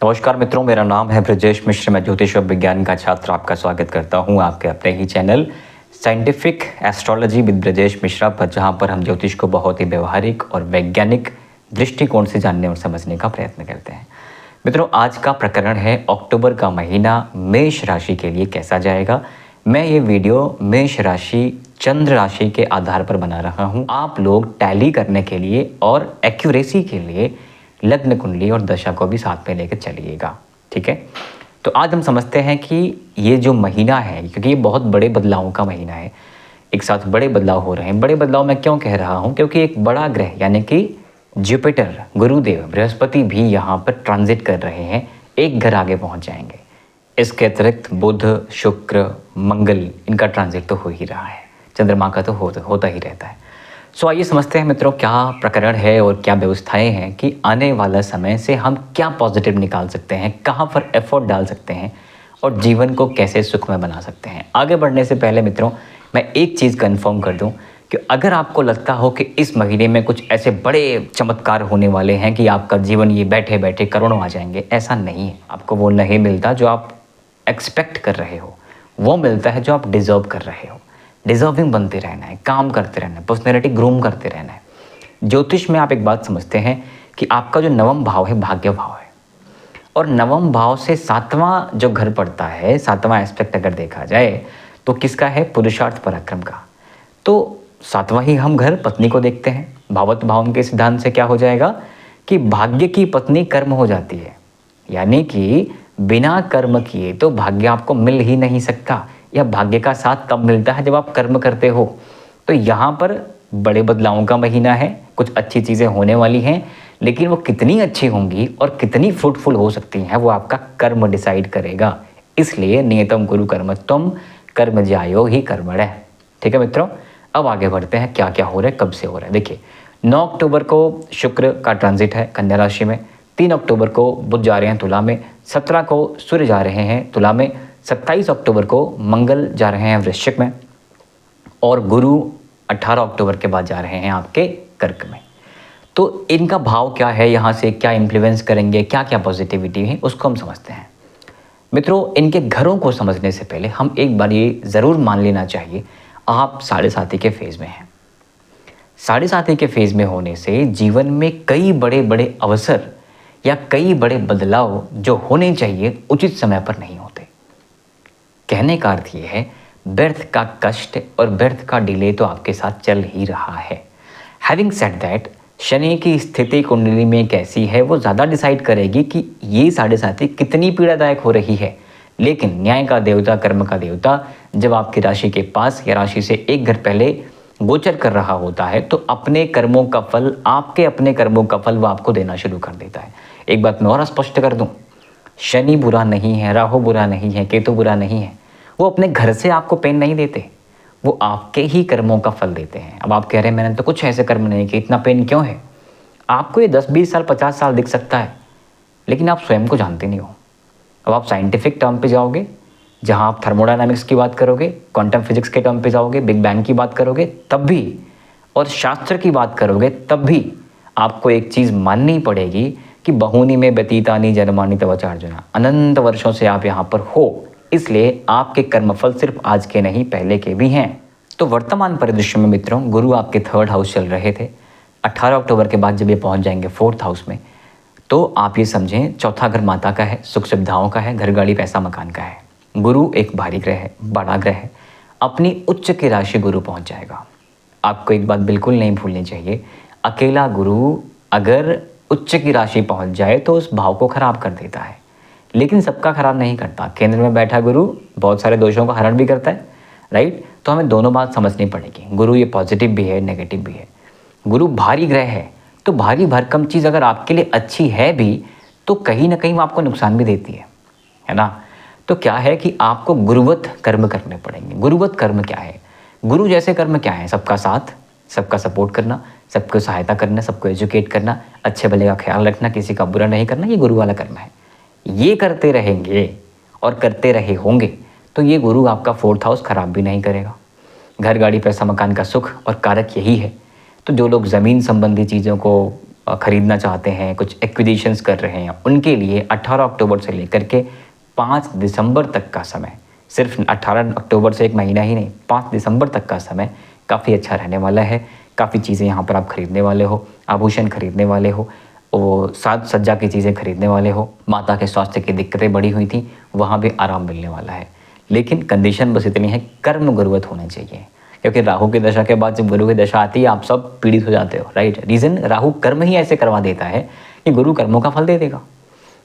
नमस्कार मित्रों, मेरा नाम है ब्रजेश मिश्र। मैं ज्योतिष और विज्ञान का छात्र आपका स्वागत करता हूं आपके अपने ही channel scientific astrology with Brajesh Mishra पर, जहां पर हम ज्योतिष को बहुत ही व्यवहारिक और वैज्ञानिक दृष्टिकोण से जानने और समझने का प्रयत्न करते हैं। मित्रों, आज का प्रकरण है अक्टूबर का महीना मेष राशि के लिए कैसा जाएगा। मैं ये वीडियो मेष राशि चंद्र राशि के आधार पर बना रहा हूँ। आप लोग टैली करने के लिए और एक्यूरेसी के लिए लग्न कुंडली और दशा को भी साथ में लेकर चलिएगा, ठीक है। तो आज हम समझते हैं कि ये जो महीना है, क्योंकि ये बहुत बड़े बदलावों का महीना है, एक साथ बड़े बदलाव हो रहे हैं। बड़े बदलाव मैं क्यों कह रहा हूँ, क्योंकि एक बड़ा ग्रह यानी कि जुपिटर, गुरुदेव, बृहस्पति भी यहाँ पर ट्रांजिट कर रहे हैं, एक घर आगे पहुँच जाएंगे। इसके अतिरिक्त बुध, शुक्र, मंगल, इनका ट्रांजिट तो हो ही रहा है, चंद्रमा का तो होता ही रहता है। सो आइए समझते हैं मित्रों क्या प्रकरण है और क्या व्यवस्थाएं हैं कि आने वाला समय से हम क्या पॉजिटिव निकाल सकते हैं, कहां पर एफर्ट डाल सकते हैं और जीवन को कैसे सुखमय बना सकते हैं। आगे बढ़ने से पहले मित्रों मैं एक चीज़ कंफर्म कर दूं कि अगर आपको लगता हो कि इस महीने में कुछ ऐसे बड़े चमत्कार होने वाले हैं कि आपका जीवन ये बैठे बैठे करोड़ों आ जाएंगे, ऐसा नहीं है। आपको वो नहीं मिलता जो आप एक्सपेक्ट कर रहे हो, वो मिलता है जो आप डिजर्व कर रहे हो। डिजर्विंग बनते रहना है, काम करते रहना है, पर्सनैलिटी ग्रूम करते रहना है। ज्योतिष में आप एक बात समझते हैं कि आपका जो नवम भाव है भाग्य भाव है, और नवम भाव से सातवां जो घर पड़ता है, सातवां एस्पेक्ट अगर देखा जाए तो किसका है, पुरुषार्थ पराक्रम का। तो सातवां ही हम घर पत्नी को देखते हैं। भावत भावन के सिद्धांत से क्या हो जाएगा कि भाग्य की पत्नी कर्म हो जाती है, यानी कि बिना कर्म किए तो भाग्य आपको मिल ही नहीं सकता। यह भाग्य का साथ तब मिलता है जब आप कर्म करते हो। तो यहाँ पर बड़े बदलावों का महीना है, कुछ अच्छी चीज़ें होने वाली हैं, लेकिन वो कितनी अच्छी होंगी और कितनी फ्रूटफुल हो सकती हैं वो आपका कर्म डिसाइड करेगा। इसलिए नियतम कुरु कर्म त्वम कर्म ज्यायो ही कर्मणः। ठीक है मित्रों, अब आगे बढ़ते हैं क्या क्या हो रहा है, कब से हो रहा है। देखिए 9 अक्टूबर को शुक्र का ट्रांजिट है कन्या राशि में, 3 अक्टूबर को बुध जा रहे हैं तुला में, 17 को सूर्य जा रहे हैं तुला में, 27 अक्टूबर को मंगल जा रहे हैं वृश्चिक में, और गुरु 18 अक्टूबर के बाद जा रहे हैं आपके कर्क में। तो इनका भाव क्या है, यहाँ से क्या इन्फ्लुएंस करेंगे, क्या क्या पॉजिटिविटी है, उसको हम समझते हैं। मित्रों, इनके घरों को समझने से पहले हम एक बार ये ज़रूर मान लेना चाहिए, आप साढ़े साथी के फेज़ में हैं। साढ़े साथी के फेज़ में होने से जीवन में कई बड़े बड़े अवसर या कई बड़े बदलाव जो होने चाहिए उचित समय पर नहीं होते। कहने का अर्थ ये है, व्यर्थ का कष्ट और व्यर्थ का डिले तो आपके साथ चल ही रहा है। हैविंग सेड दैट, शनि की स्थिति कुंडली में कैसी है वो ज़्यादा डिसाइड करेगी कि ये साढ़े साथी कितनी पीड़ादायक हो रही है। लेकिन न्याय का देवता, कर्म का देवता जब आपकी राशि के पास या राशि से एक घर पहले गोचर कर रहा होता है तो अपने कर्मों का फल, आपके अपने कर्मों का फल वो आपको देना शुरू कर देता है। एक बात मैं और स्पष्ट कर दूं, शनि बुरा नहीं है, राहु बुरा नहीं है, केतु बुरा नहीं है। वो अपने घर से आपको पेन नहीं देते, वो आपके ही कर्मों का फल देते हैं। अब आप कह रहे हैं मैंने तो कुछ ऐसे कर्म नहीं किए, इतना पेन क्यों है? आपको ये 10-20 साल 50 साल दिख सकता है, लेकिन आप स्वयं को जानते नहीं हो। अब आप साइंटिफिक टर्म पे जाओगे, जहाँ आप थर्मोडायनामिक्स की बात करोगे, क्वांटम फिजिक्स के टर्म पे जाओगे, बिग बैंग की बात करोगे तब भी, और शास्त्र की बात करोगे तब भी आपको एक चीज़ माननी पड़ेगी कि बहूनी में व्यतीतानी जन्मानी तव चार्जुना, अनंत वर्षों से आप यहाँ पर हो, इसलिए आपके कर्मफल सिर्फ आज के नहीं पहले के भी हैं। तो वर्तमान परिदृश्य में मित्रों, गुरु आपके 3rd हाउस चल रहे थे। 18 अक्टूबर के बाद जब ये पहुंच जाएंगे 4th हाउस में, तो आप ये समझें चौथा घर माता का है, सुख सुविधाओं का है, घर गाड़ी पैसा मकान का है। गुरु एक भारी ग्रह है, बड़ा ग्रह है, अपनी उच्च की राशि गुरु पहुँच जाएगा। आपको एक बात बिल्कुल नहीं भूलनी चाहिए, अकेला गुरु अगर उच्च की राशि पहुँच जाए तो उस भाव को खराब कर देता है, लेकिन सबका खराब नहीं करता। केंद्र में बैठा गुरु बहुत सारे दोषों का हरण भी करता है, राइट। तो हमें दोनों बात समझनी पड़ेगी, गुरु ये पॉजिटिव भी है, नेगेटिव भी है। गुरु भारी ग्रह है, तो भारी भरकम चीज़ अगर आपके लिए अच्छी है भी तो कहीं ना कहीं वो आपको नुकसान भी देती है ना। तो क्या है कि आपको गुरुवत कर्म करने पड़ेंगे। गुरुवत कर्म क्या है? गुरु जैसे कर्म क्या है? सबका साथ, सबका सपोर्ट करना, सबको सहायता करना, सबको एजुकेट करना, अच्छे भले का ख्याल रखना, किसी का बुरा नहीं करना, ये गुरु वाला कर्म है। ये करते रहेंगे और करते रहे होंगे तो ये गुरु आपका 4th हाउस खराब भी नहीं करेगा। घर गाड़ी पैसा मकान का सुख और कारक यही है। तो जो लोग ज़मीन संबंधी चीज़ों को खरीदना चाहते हैं, कुछ एक्विजिशंस कर रहे हैं, उनके लिए 18 अक्टूबर से लेकर के 5 दिसंबर तक का समय, सिर्फ 18 अक्टूबर से एक महीना ही नहीं, 5 दिसंबर तक का समय काफ़ी अच्छा रहने वाला है। काफ़ी चीज़ें यहाँ पर आप खरीदने वाले हो, आभूषण खरीदने वाले हो, वो साज सज्जा की चीज़ें खरीदने वाले हो। माता के स्वास्थ्य की दिक्कतें बढ़ी हुई थी, वहाँ भी आराम मिलने वाला है। लेकिन कंडीशन बस इतनी है, कर्म गुरुवत होना चाहिए, क्योंकि राहु की दशा के बाद जब गुरु की दशा आती है आप सब पीड़ित हो जाते हो, राइट। रीज़न, राहु कर्म ही ऐसे करवा देता है कि गुरु कर्मों का फल दे देगा,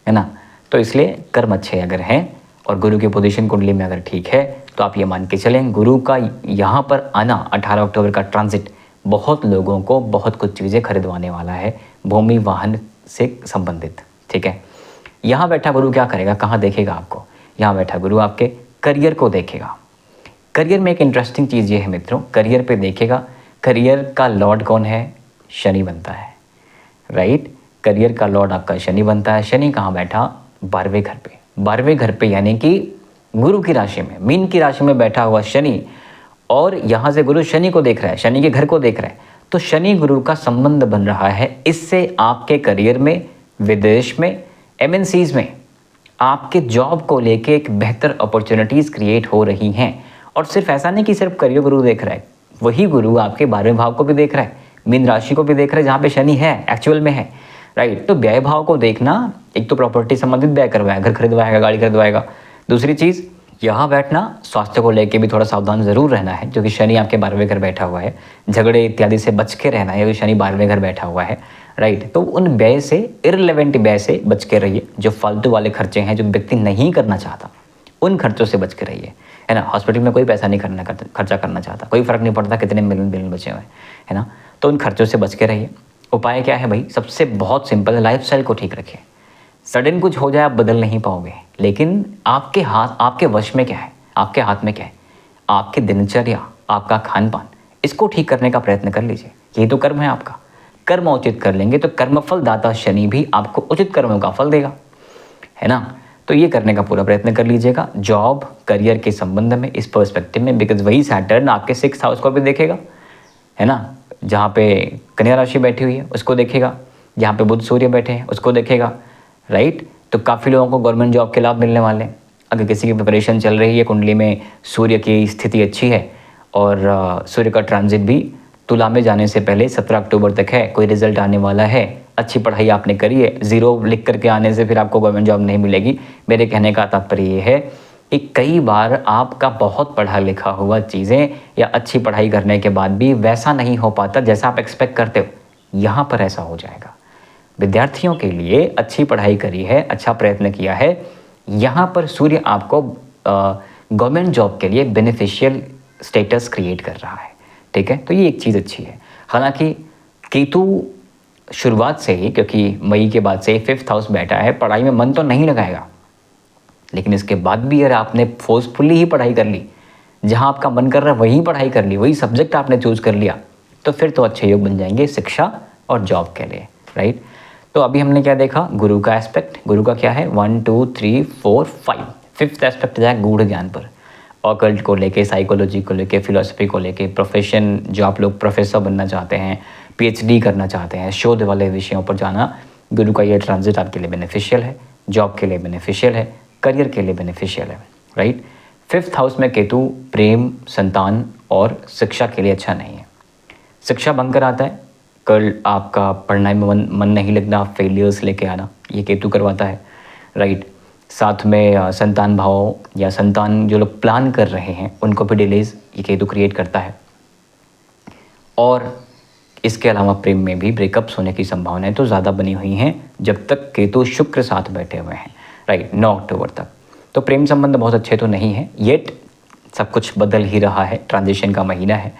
है ना। तो इसलिए कर्म अच्छे अगर हैं और गुरु की पोजीशन कुंडली में अगर ठीक है तो आप ये मान के चलें गुरु का यहाँ पर आना 18 अक्टूबर का ट्रांजिट बहुत लोगों को बहुत कुछ चीज़ें खरीदवाने वाला है, भूमि वाहन से संबंधित, ठीक है। यहाँ बैठा गुरु क्या करेगा, कहाँ देखेगा आपको, यहाँ बैठा गुरु आपके करियर को देखेगा। करियर में एक इंटरेस्टिंग चीज़ ये है मित्रों, करियर पे देखेगा, करियर का लॉर्ड कौन है, शनि बनता है, राइट। करियर का लॉर्ड आपका शनि बनता है। शनि कहाँ बैठा, 12वें घर पे, 12वें घर पे यानी कि गुरु की राशि में, मीन की राशि में बैठा हुआ शनि, और यहाँ से गुरु शनि को देख रहा है, शनि के घर को देख रहा है, तो शनि गुरु का संबंध बन रहा है। इससे आपके करियर में, विदेश में, MNCs में आपके जॉब को लेके एक बेहतर अपॉर्चुनिटीज़ क्रिएट हो रही हैं। और सिर्फ ऐसा नहीं कि सिर्फ करियर गुरु देख रहा है, वही गुरु आपके 12वें भाव को भी देख रहा है, मीन राशि को भी देख रहा है जहाँ पे शनि है, एक्चुअल में है, राइट। तो व्यय भाव को देखना, एक तो प्रॉपर्टी संबंधित व्यय करवाएगा, घर खरीदवाएगा, गाड़ी खरीदवाएगा। दूसरी चीज़, यहाँ बैठना स्वास्थ्य को लेके भी थोड़ा सावधान ज़रूर रहना है, क्योंकि शनि आपके 12वें घर बैठा हुआ है, झगड़े इत्यादि से बच के रहना है, क्योंकि शनि 12वें घर बैठा हुआ है, राइट। तो उन व्यय से, इररिलेवेंट व्यय से बच के रहिए। जो फालतू वाले खर्चे हैं, जो व्यक्ति नहीं करना चाहता, उन खर्चों से बच के रहिए, है ना। हॉस्पिटल में कोई पैसा नहीं खर्चा करना चाहता, कोई फ़र्क नहीं पड़ता कितने मिलियन बिलियन बचे हुए हैं, है ना। तो उन खर्चों से बच के रहिए। उपाय क्या है भाई, सबसे बहुत सिंपल है, लाइफस्टाइल को ठीक रखिए। सडन कुछ हो जाए आप बदल नहीं पाओगे, लेकिन आपके हाथ, आपके वश में क्या है, आपके हाथ में क्या है, आपकी दिनचर्या, आपका खान पान, इसको ठीक करने का प्रयत्न कर लीजिए। ये तो कर्म है आपका, कर्म उचित कर लेंगे तो कर्मफल दाता शनि भी आपको उचित कर्मों का फल देगा, है ना। तो ये करने का पूरा प्रयत्न कर लीजिएगा जॉब करियर के संबंध में, इस पर्सपेक्टिव में, बिकॉज वही सैटर्न आपके 6th हाउस को भी देखेगा, है ना। जहाँ पे कन्या राशि बैठी हुई है उसको देखेगा, जहाँ पे बुध सूर्य बैठे हैं उसको देखेगा, राइट। तो काफ़ी लोगों को गवर्नमेंट जॉब के लाभ मिलने वाले हैं। अगर किसी की प्रिपरेशन चल रही है, कुंडली में सूर्य की स्थिति अच्छी है और सूर्य का ट्रांजिट भी तुला में जाने से पहले 17 अक्टूबर तक है, कोई रिजल्ट आने वाला है, अच्छी पढ़ाई आपने करी है, 0 लिख करके आने से फिर आपको गवर्नमेंट जॉब नहीं मिलेगी। मेरे कहने का तात्पर्य ये है कि कई बार आपका बहुत पढ़ा लिखा हुआ चीज़ें या अच्छी पढ़ाई करने के बाद भी वैसा नहीं हो पाता जैसा आप एक्सपेक्ट करते हो, यहाँ पर ऐसा हो जाएगा। विद्यार्थियों के लिए अच्छी पढ़ाई करी है, अच्छा प्रयत्न किया है, यहाँ पर सूर्य आपको गवर्नमेंट जॉब के लिए बेनिफिशियल स्टेटस क्रिएट कर रहा है, ठीक है। तो ये एक चीज़ अच्छी है। हालांकि केतु शुरुआत से ही, क्योंकि मई के बाद से 5th हाउस बैठा है, पढ़ाई में मन तो नहीं लगाएगा, लेकिन इसके बाद भी अगर आपने फोर्सफुली ही पढ़ाई कर ली, जहाँ आपका मन कर रहा है वहीं पढ़ाई कर ली, वही सब्जेक्ट आपने चूज़ कर लिया, तो फिर तो अच्छे योग बन जाएंगे शिक्षा और जॉब के लिए, राइट। तो अभी हमने क्या देखा, गुरु का एस्पेक्ट। गुरु का क्या है, 1 2 3 4 5, 5th एस्पेक्ट जाए गूढ़ ज्ञान पर, ऑकल्ट को लेके, साइकोलॉजी को लेके, फिलॉसफी को लेके, प्रोफेशन, जो आप लोग प्रोफेसर बनना चाहते हैं, PhD करना चाहते हैं, शोध वाले विषयों पर जाना, गुरु का ये ट्रांजिट आपके लिए बेनिफिशियल है, जॉब के लिए बेनिफिशियल है, करियर के लिए बेनिफिशियल है, राइट। 5th हाउस में केतु प्रेम, संतान और शिक्षा के लिए अच्छा नहीं है। शिक्षा भंग कराता है, कल आपका पढ़ने में मन नहीं लगना, फेलियर्स लेके आना, ये केतु करवाता है, राइट। साथ में संतान भाव या संतान जो लोग प्लान कर रहे हैं उनको भी डिलेज ये केतु क्रिएट करता है। और इसके अलावा प्रेम में भी ब्रेकअप्स होने की संभावनाएं तो ज़्यादा बनी हुई हैं जब तक केतु शुक्र साथ बैठे हुए हैं, राइट, 9 अक्टूबर तक। तो प्रेम संबंध बहुत अच्छे तो नहीं है, येट सब कुछ बदल ही रहा है, ट्रांजिशन का महीना है,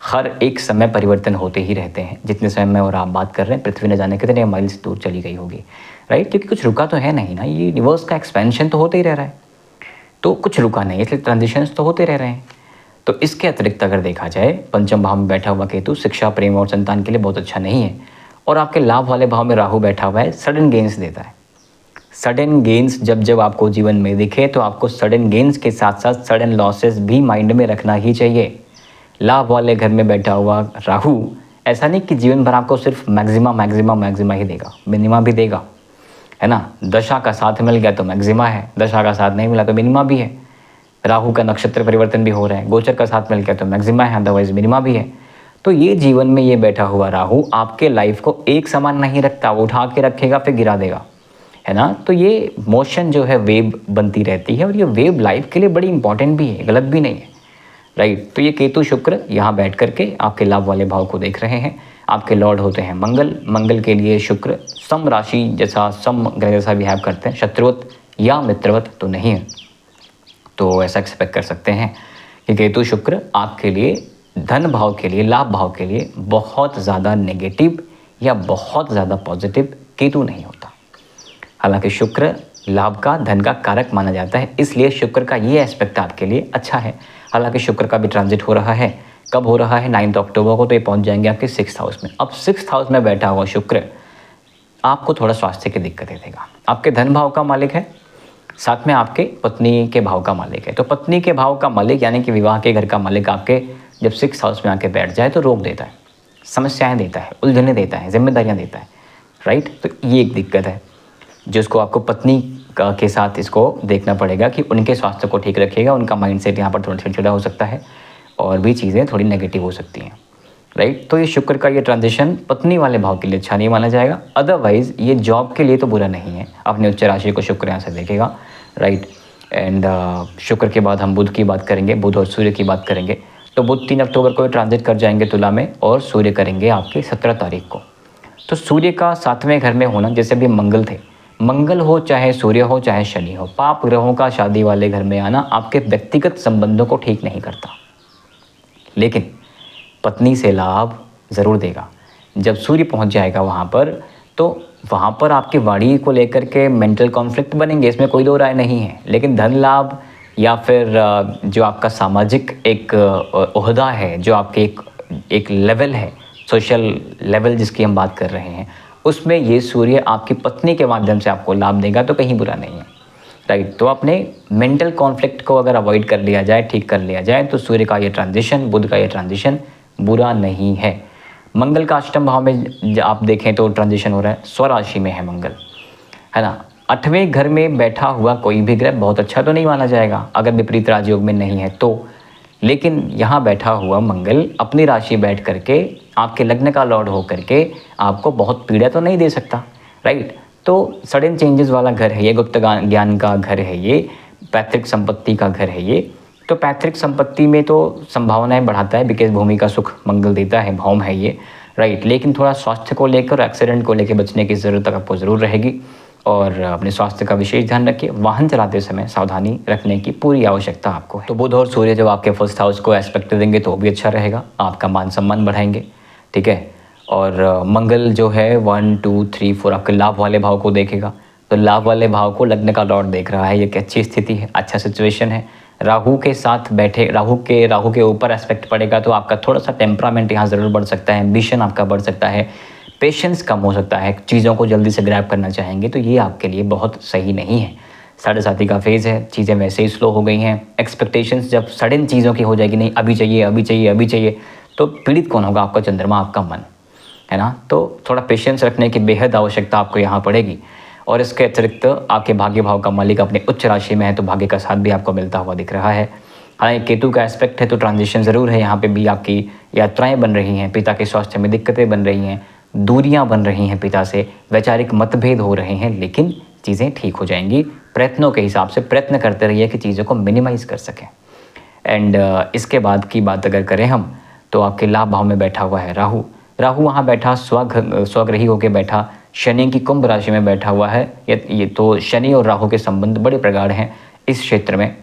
हर एक समय परिवर्तन होते ही रहते हैं। जितने समय में और आप बात कर रहे हैं, पृथ्वी न जाने कितने माइल्स दूर चली गई होगी, राइट, क्योंकि कुछ रुका तो है नहीं ना, ये यूनिवर्स का एक्सपेंशन तो होते ही रह रहा है, तो कुछ रुका नहीं, इसलिए ट्रांजिशंस तो होते रह रहे हैं। तो इसके अतिरिक्त अगर देखा जाए, पंचम भाव में बैठा हुआ केतु शिक्षा, प्रेम और संतान के लिए बहुत अच्छा नहीं है। और आपके लाभ वाले भाव में राहु बैठा हुआ है, सडन गेंस देता है। सडन गेंस जब आपको जीवन में दिखे तो आपको सडन गेंस के साथ साथ सडन लॉसेस भी माइंड में रखना ही चाहिए। लाभ वाले घर में बैठा हुआ राहु ऐसा नहीं कि जीवन भर आपको सिर्फ मैक्सिमा ही देगा, मिनिमा भी देगा, है ना। दशा का साथ मिल गया तो मैक्सिमा है, दशा का साथ नहीं मिला तो मिनिमा भी है। राहु का नक्षत्र परिवर्तन भी हो रहा है, गोचर का साथ मिल गया तो मैक्सिमा है, अदरवाइज मिनिमा भी है। तो ये जीवन में ये बैठा हुआ राहु आपके लाइफ को एक समान नहीं रखता, वो उठा के रखेगा फिर गिरा देगा, है ना। तो ये मोशन जो है वेव बनती रहती है, और ये वेव लाइफ के लिए बड़ी इंपॉर्टेंट भी है, गलत भी नहीं है, राइट। तो ये केतु शुक्र यहाँ बैठ करके आपके लाभ वाले भाव को देख रहे हैं। आपके लॉर्ड होते हैं मंगल, मंगल के लिए शुक्र सम राशि जैसा, सम ग्रह जैसा बिहेव करते हैं, शत्रुवत या मित्रवत तो नहीं है। तो ऐसा एक्सपेक्ट कर सकते हैं कि केतु शुक्र आपके लिए धन भाव के लिए, लाभ भाव के लिए बहुत ज़्यादा नेगेटिव या बहुत ज़्यादा पॉजिटिव केतु नहीं होता। हालांकि शुक्र लाभ का, धन का कारक माना जाता है, इसलिए शुक्र का ये एस्पेक्ट आपके लिए अच्छा है। हालांकि शुक्र का भी ट्रांजिट हो रहा है, कब हो रहा है? 9 अक्टूबर को, तो ये पहुंच जाएंगे आपके 6th हाउस में। अब 6th हाउस में बैठा हुआ शुक्र आपको थोड़ा स्वास्थ्य की दिक्कतें देगा। आपके धन भाव का मालिक है, साथ में आपके पत्नी के भाव का मालिक है। तो पत्नी के भाव का मालिक यानी कि विवाह के घर का मालिक आपके जब 6th हाउस में आके बैठ जाए तो रोक देता है, समस्याएं देता है, उलझने देता है, जिम्मेदारियां देता है, राइट। तो ये एक दिक्कत है जिसको आपको पत्नी के साथ इसको देखना पड़ेगा कि उनके स्वास्थ्य को ठीक रखिएगा। उनका माइंडसेट यहाँ पर थोड़ा चिड़चिड़ा हो सकता है और भी चीज़ें थोड़ी नेगेटिव हो सकती हैं, राइट। तो ये शुक्र का ये ट्रांजिशन पत्नी वाले भाव के लिए अच्छा नहीं माना जाएगा। अदरवाइज ये जॉब के लिए तो बुरा नहीं है, अपने उच्च राशि को शुक्र यहाँ से देखेगा, राइट। एंड शुक्र के बाद हम बुध की बात करेंगे, बुध और सूर्य की बात करेंगे। तो बुध 3 अक्टूबर को ट्रांजिट कर जाएंगे तुला में, और सूर्य करेंगे आपके 17 तारीख को। तो सूर्य का 7वें घर में होना, जैसे अभी मंगल थे, मंगल हो चाहे सूर्य हो चाहे शनि हो, पाप ग्रहों का शादी वाले घर में आना आपके व्यक्तिगत संबंधों को ठीक नहीं करता, लेकिन पत्नी से लाभ ज़रूर देगा। जब सूर्य पहुंच जाएगा वहाँ पर, तो वहाँ पर आपकी वाणी को लेकर के मेंटल कॉन्फ्लिक्ट बनेंगे, इसमें कोई दो राय नहीं है। लेकिन धन लाभ या फिर जो आपका सामाजिक एक ओहदा है, जो आपके एक लेवल है, सोशल लेवल जिसकी हम बात कर रहे हैं, उसमें ये सूर्य आपकी पत्नी के माध्यम से आपको लाभ देगा, तो कहीं बुरा नहीं है, राइट। तो अपने मेंटल कॉन्फ्लिक्ट को अगर अवॉइड कर लिया जाए, ठीक कर लिया जाए, तो सूर्य का ये ट्रांजिशन, बुध का ये ट्रांजिशन बुरा नहीं है। मंगल का अष्टम भाव में आप देखें तो ट्रांजिशन हो रहा है, स्वराशि में है मंगल, है ना। 8वें घर में बैठा हुआ कोई भी ग्रह बहुत अच्छा तो नहीं माना जाएगा अगर विपरीत राजयोग में नहीं है तो, लेकिन यहाँ बैठा हुआ मंगल अपनी राशि बैठ करके आपके लग्न का लॉर्ड हो करके आपको बहुत पीड़ा तो नहीं दे सकता, राइट। तो सडन चेंजेस वाला घर है ये, गुप्त ज्ञान का घर है ये, पैतृक संपत्ति का घर है ये। तो पैतृक संपत्ति में तो संभावनाएं बढ़ाता है, बिकॉज भूमि का सुख मंगल देता है, भौम है ये, राइट। लेकिन थोड़ा स्वास्थ्य को लेकर, एक्सीडेंट को लेकर बचने की ज़रूरत आपको ज़रूर रहेगी, और अपने स्वास्थ्य का विशेष ध्यान रखिए। वाहन चलाते समय सावधानी रखने की पूरी आवश्यकता आपको है। तो बुध और सूर्य जब आपके 1st हाउस को एस्पेक्ट देंगे तो भी अच्छा रहेगा, आपका मान सम्मान बढ़ाएंगे, ठीक है। और मंगल जो है 1 2 3 4 आपके लाभ वाले भाव को देखेगा, तो लाभ वाले भाव को लग्न का लॉर्ड देख रहा है, ये एक अच्छी स्थिति है, अच्छा सिचुएशन है। राहु के साथ बैठे, राहु के ऊपर एस्पेक्ट पड़ेगा तो आपका थोड़ा सा टेम्परामेंट यहाँ ज़रूर बढ़ सकता है, एम्बिशन आपका बढ़ सकता है, पेशेंस कम हो सकता है, चीज़ों को जल्दी से ग्रैब करना चाहेंगे, तो ये आपके लिए बहुत सही नहीं है। 7.5 का फेज़ है, चीज़ें वैसे ही स्लो हो गई हैं। एक्सपेक्टेशंस जब सडन चीज़ों की हो जाएगी, नहीं अभी चाहिए अभी चाहिए अभी चाहिए, तो पीड़ित कौन होगा? आपका चंद्रमा, आपका मन, है ना। तो थोड़ा पेशेंस रखने की बेहद आवश्यकता आपको यहाँ पड़ेगी। और इसके अतिरिक्त आपके भाग्य भाव का मालिक अपने उच्च राशि में है, तो भाग्य का साथ भी आपको मिलता हुआ दिख रहा है। हालांकि केतु का एस्पेक्ट है तो ट्रांजिशन ज़रूर है, यहाँ पे भी आपकी यात्राएं बन रही हैं, पिता के स्वास्थ्य में दिक्कतें बन रही हैं, दूरियां बन रही हैं पिता से, वैचारिक मतभेद हो रहे हैं, लेकिन चीज़ें ठीक हो जाएंगी। प्रयत्नों के हिसाब से प्रयत्न करते रहिए कि चीज़ों को मिनिमाइज़ कर सकें। एंड इसके बाद की बात अगर करें हम, तो आपके लाभ भाव में बैठा हुआ है राहु। राहु वहाँ बैठा स्वग्रही होकर बैठा, शनि की कुंभ राशि में बैठा हुआ है। ये तो शनि और राहु के संबंध बड़े प्रगाढ़ हैं इस क्षेत्र में।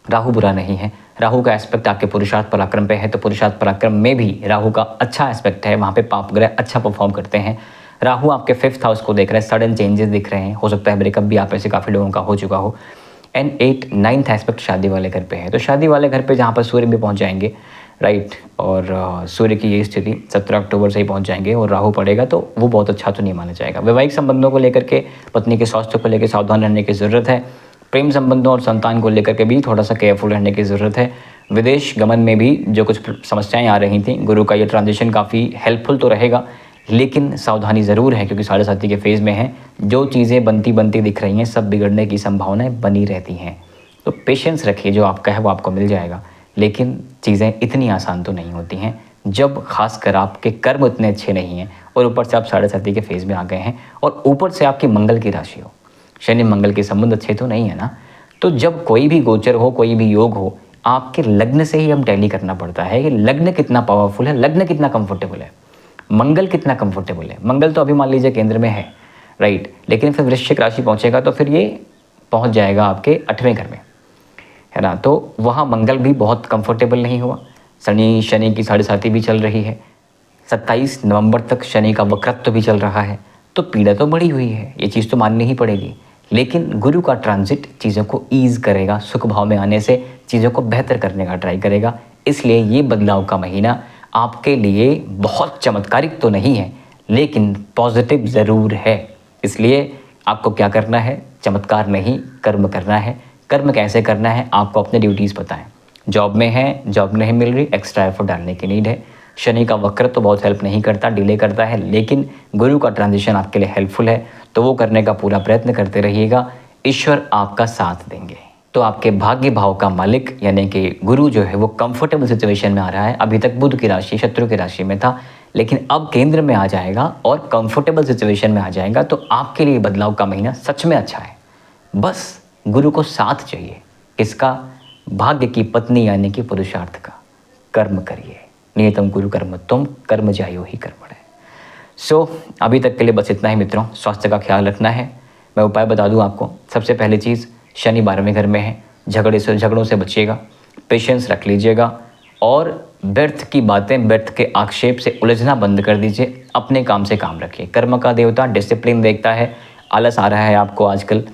राहु बुरा नहीं है, राहु का एस्पेक्ट आपके पुरुषार्थ पराक्रम पे है, तो पुरुषार्थ पराक्रम में भी राहु का अच्छा एस्पेक्ट है, वहाँ पे पाप ग्रह अच्छा परफॉर्म करते हैं। राहु आपके 5th हाउस को देख रहे हैं, सडन चेंजेस दिख रहे हैं, हो सकता है ब्रेकअप भी आप ऐसे काफ़ी लोगों का हो चुका हो। एंड 8 9th एस्पेक्ट शादी वाले घर पे है, तो शादी वाले घर पे जहाँ पर सूर्य भी पहुँच जाएंगे, राइट। और सूर्य की ये स्थिति 17 अक्टूबर से ही पहुँच जाएंगे और राहु पड़ेगा, तो वो बहुत अच्छा तो नहीं माना जाएगा। वैवाहिक संबंधों को लेकर के, पत्नी के स्वास्थ्य को लेकर सावधान रहने की ज़रूरत है। प्रेम संबंधों और संतान को लेकर के भी थोड़ा सा केयरफुल रहने की ज़रूरत है। विदेश गमन में भी जो कुछ समस्याएं आ रही थी, गुरु का ये ट्रांजिशन काफ़ी हेल्पफुल तो रहेगा, लेकिन सावधानी ज़रूर है क्योंकि साढ़े साथी के फेज़ में है। जो चीज़ें बनती बनती दिख रही हैं सब बिगड़ने की संभावनाएं बनी रहती हैं। तो पेशेंस रखिए, जो आपका है वो आपको मिल जाएगा, लेकिन चीज़ें इतनी आसान तो नहीं होती हैं जब खासकर आपके कर्म इतने अच्छे नहीं हैं और ऊपर से आप साढ़े साथी के फेज़ में आ गए हैं और ऊपर से आपकी मंगल की राशि हो। शनि मंगल के संबंध अच्छे तो नहीं है ना। तो जब कोई भी गोचर हो, कोई भी योग हो, आपके लग्न से ही हम टैली करना पड़ता है कि लग्न कितना पावरफुल है, लग्न कितना कंफर्टेबल है, मंगल कितना कंफर्टेबल है। मंगल तो अभी मान लीजिए केंद्र में है, राइट, लेकिन फिर वृश्चिक राशि पहुंचेगा तो फिर ये पहुंच जाएगा आपके 8वें घर में, है ना। तो वहाँ मंगल भी बहुत कंफर्टेबल नहीं हुआ। शनि की साढ़े साथी भी चल रही है, 27 नवंबर तक शनि का वक्रत्व भी चल रहा है, तो पीड़ा तो बढ़ी हुई है, ये चीज़ तो माननी ही पड़ेगी। लेकिन गुरु का ट्रांजिट चीज़ों को ईज़ करेगा, सुख भाव में आने से चीज़ों को बेहतर करने का ट्राई करेगा। इसलिए ये बदलाव का महीना आपके लिए बहुत चमत्कारिक तो नहीं है, लेकिन पॉजिटिव ज़रूर है। इसलिए आपको क्या करना है, चमत्कार नहीं कर्म करना है। कर्म कैसे करना है, आपको अपने ड्यूटीज़ पता है। जॉब में है, जॉब नहीं मिल रही, एक्स्ट्रा एफर्ट डालने की नीड है। शनि का वक्र तो बहुत हेल्प नहीं करता, डिले करता है, लेकिन गुरु का ट्रांजिशन आपके लिए हेल्पफुल है, तो वो करने का पूरा प्रयत्न करते रहिएगा। ईश्वर आपका साथ देंगे। तो आपके भाग्य भाव का मालिक यानी कि गुरु जो है वो कंफर्टेबल सिचुएशन में आ रहा है। अभी तक बुध की राशि शत्रु की राशि में था, लेकिन अब केंद्र में आ जाएगा और कंफर्टेबल सिचुएशन में आ जाएगा। तो आपके लिए बदलाव का महीना सच में अच्छा है। बस गुरु को साथ चाहिए, किसका, भाग्य की पत्नी यानी कि पुरुषार्थ का। कर्म करिए, नियतम गुरु कर्म तुम कर्म जायो ही कर्मण है। अभी तक के लिए बस इतना ही मित्रों। स्वास्थ्य का ख्याल रखना है। मैं उपाय बता दूं आपको। सबसे पहली चीज़, शनि 12वें घर में है, झगड़ों से बचिएगा, पेशेंस रख लीजिएगा और व्यर्थ की बातें, व्यर्थ के आक्षेप से उलझना बंद कर दीजिए। अपने काम से काम रखिए। कर्म का देवता डिसिप्लिन देखता है। आलस आ रहा है आपको आजकल,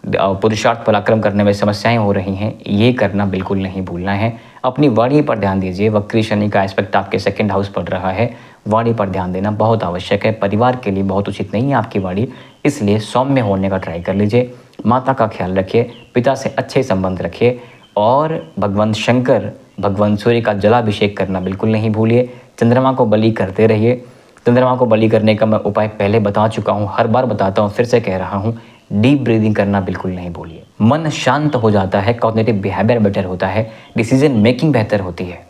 पुरुषार्थ पराक्रम करने में समस्याएं हो रही हैं, ये करना बिल्कुल नहीं भूलना है। अपनी वाणी पर ध्यान दीजिए। वक्री शनि का एस्पेक्ट आपके 2nd हाउस पड़ रहा है, वाणी पर ध्यान देना बहुत आवश्यक है। परिवार के लिए बहुत उचित नहीं है आपकी वाणी, इसलिए सौम्य होने का ट्राई कर लीजिए। माता का ख्याल रखिए, पिता से अच्छे संबंध रखिए और भगवान शंकर, भगवान सूर्य का जलाभिषेक करना बिल्कुल नहीं भूलिए। चंद्रमा को बलि करते रहिए। चंद्रमा को बलि करने का मैं उपाय पहले बता चुका हूँ, हर बार बताता हूँ, फिर से कह रहा हूँ, डीप ब्रीदिंग करना बिल्कुल नहीं भूलिए। मन शांत हो जाता है, कॉग्निटिव बिहेवियर बेटर होता है, डिसीजन मेकिंग बेहतर होती है।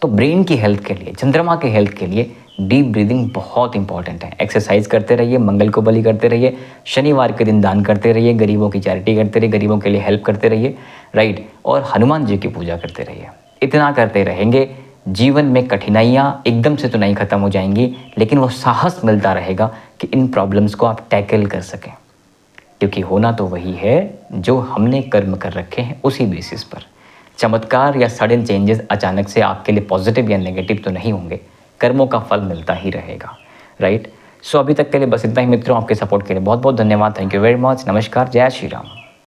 तो ब्रेन की हेल्थ के लिए, चंद्रमा के हेल्थ के लिए डीप ब्रीदिंग बहुत इंपॉर्टेंट है। एक्सरसाइज करते रहिए, मंगल को बलि करते रहिए, शनिवार के दिन दान करते रहिए, गरीबों की चैरिटी करते रहिए, गरीबों के लिए हेल्प करते रहिए, राइट, और हनुमान जी की पूजा करते रहिए। इतना करते रहेंगे, जीवन में कठिनाइयाँ एकदम से तो नहीं खत्म हो जाएंगी, लेकिन वो साहस मिलता रहेगा कि इन प्रॉब्लम्स को आप टैकल कर सकें, क्योंकि होना तो वही है जो हमने कर्म कर रखे हैं उसी बेसिस पर। चमत्कार या सडन चेंजेस अचानक से आपके लिए पॉजिटिव या नेगेटिव तो नहीं होंगे, कर्मों का फल मिलता ही रहेगा, राइट। अभी तक के लिए बस इतना ही मित्रों। आपके सपोर्ट के लिए बहुत बहुत धन्यवाद। Thank you very much. नमस्कार, जय श्री राम।